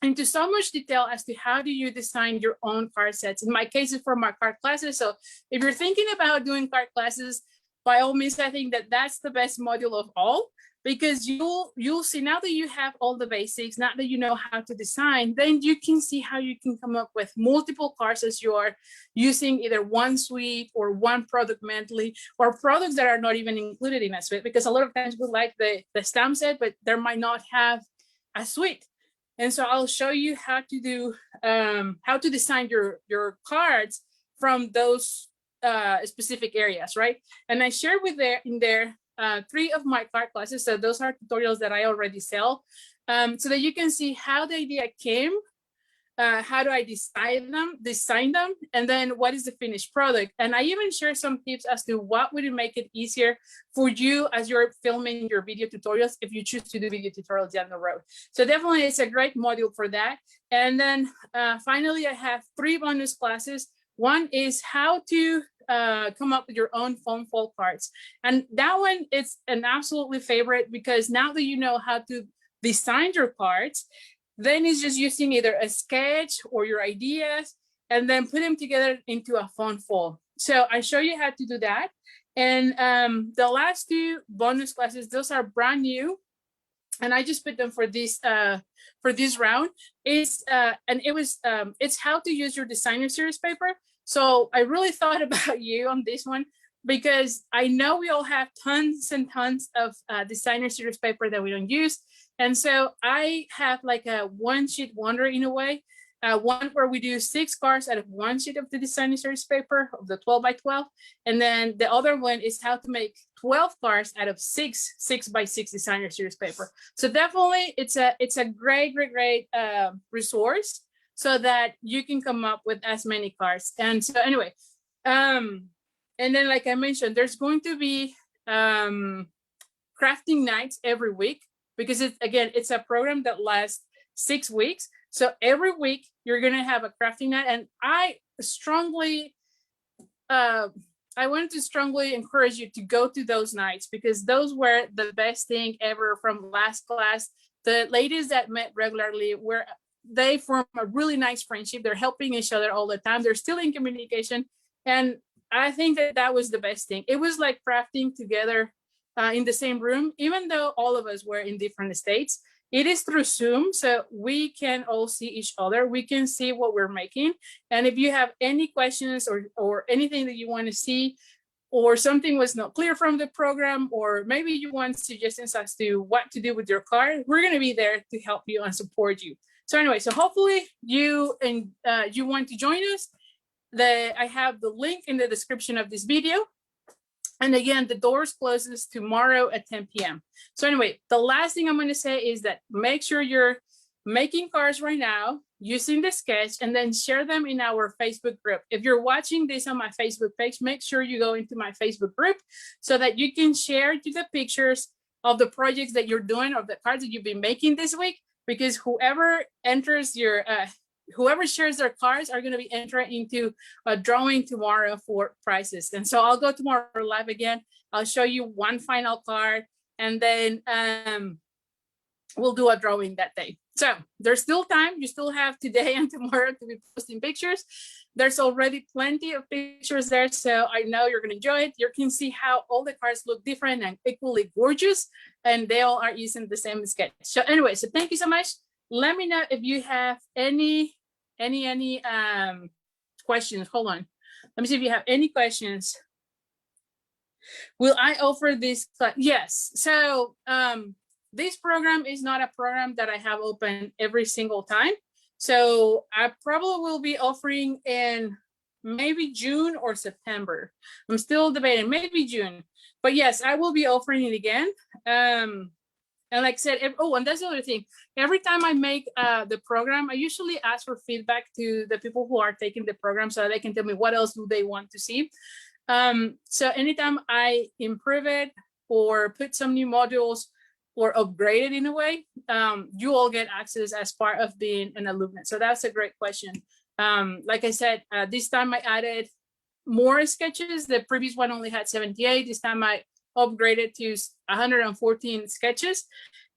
into so much detail as to how do you design your own card sets. In my case, it's for my card classes. So if you're thinking about doing card classes, by all means, I think that that's the best module of all, because you'll see now that you have all the basics, now that you know how to design, then you can see how you can come up with multiple cards as you are using either one suite or one product mentally, or products that are not even included in a suite, because a lot of times we like the stamp set, but there might not have a suite. And so I'll show you how to do how to design your cards from those specific areas, right? And I share in there 3 of my card classes. So those are tutorials that I already sell, so that you can see how the idea came, how do I design them, and then what is the finished product. And I even share some tips as to what would make it easier for you as you're filming your video tutorials if you choose to do video tutorials down the road. So definitely it's a great module for that. And then finally, I have 3 bonus classes. One is how to come up with your own foam fold cards. And that one is an absolutely favorite, because now that you know how to design your cards, then it's just using either a sketch or your ideas and then put them together into a fun fold. So I show you how to do that. And the last two bonus classes, those are brand new. And I just put them for this round. It's how to use your designer series paper. So I really thought about you on this one, because I know we all have tons and tons of designer series paper that we don't use. And so I have like a one sheet wonder in a way, one where we do 6 cards out of one sheet of the designer series paper of the 12 by 12. And then the other one is how to make 12 cards out of 6 by 6 designer series paper. So definitely it's a great resource so that you can come up with as many cards. And so anyway, and then like I mentioned, there's going to be crafting nights every week, because it's a program that lasts 6 weeks. So every week you're gonna have a crafting night, and I want to strongly encourage you to go to those nights, because those were the best thing ever from last class. The ladies that met regularly they form a really nice friendship. They're helping each other all the time. They're still in communication, and I think that was the best thing. It was like crafting together in the same room, even though all of us were in different states. It is through Zoom, so we can all see each other. We can see what we're making. And if you have any questions or anything that you want to see, or something was not clear from the program, or maybe you want suggestions as to what to do with your card, we're going to be there to help you and support you. So anyway, so hopefully you want to join us. I have the link in the description of this video. And again, the doors closes tomorrow at 10 p.m. So anyway, the last thing I'm going to say is that make sure you're making cards right now using the sketch, and then share them in our Facebook group. If you're watching this on my Facebook page, make sure you go into my Facebook group so that you can share to the pictures of the projects that you're doing, or the cards that you've been making this week, because whoever shares their cards are going to be entering into a drawing tomorrow for prizes. And so I'll go tomorrow live again. I'll show you one final card, and then we'll do a drawing that day. So there's still time. You still have today and tomorrow to be posting pictures. There's already plenty of pictures there, so I know you're going to enjoy it. You can see how all the cards look different and equally gorgeous, and they all are using the same sketch. So anyway, so thank you so much. Let me know if you have any questions. Hold on. Let me see if you have any questions. Will I offer this class? Yes. So this program is not a program that I have open every single time. So I probably will be offering in maybe June or September. I'm still debating, maybe June. But yes, I will be offering it again. And like I said, and that's the other thing. Every time I make the program, I usually ask for feedback to the people who are taking the program so they can tell me what else do they want to see. So anytime I improve it or put some new modules or upgrade it in a way, you all get access as part of being an alumni. So that's a great question. Like I said, this time I added more sketches. The previous one only had 78. This time I upgraded to 114 sketches,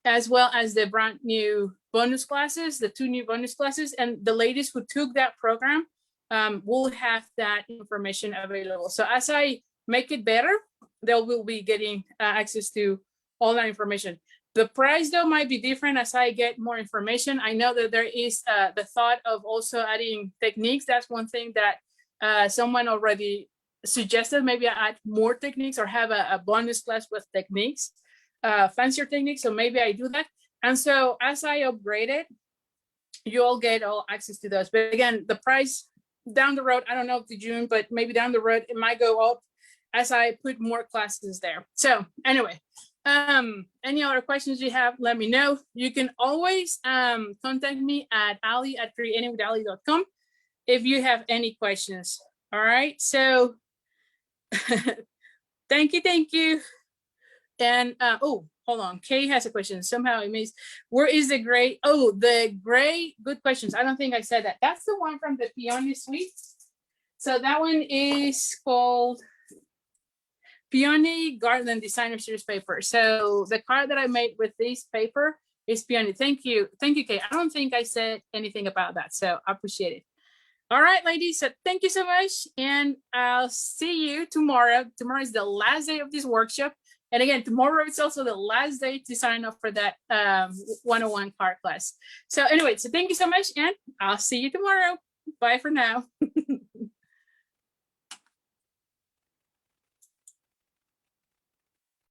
as well as the brand new bonus classes, the 2 new bonus classes. And the ladies who took that program will have that information available. So as I make it better, they will be getting access to all that information. The price though might be different as I get more information. I know that there is the thought of also adding techniques. That's one thing that someone already suggested. Maybe I add more techniques or have a bonus class with techniques, fancier techniques. So maybe I do that. And so as I upgrade it, you all get all access to those. But again, the price down the road, I don't know up to June, but maybe down the road, it might go up as I put more classes there. So anyway, any other questions you have, let me know. You can always contact me at ali@creatingwithali.com if you have any questions. All right, so thank you. And hold on, Kay has a question. Somehow I missed. Where is the gray? Oh, the gray. Good questions. I don't think I said that. That's the one from the Peony Suite. So that one is called Peony Garden Designer Series paper. So the card that I made with this paper is Peony. Thank you, Kay. I don't think I said anything about that, so I appreciate it. All right, ladies, so thank you so much. And I'll see you tomorrow. Tomorrow is the last day of this workshop. And again, tomorrow is also the last day to sign up for that 101 card class. So anyway, so thank you so much. And I'll see you tomorrow. Bye for now.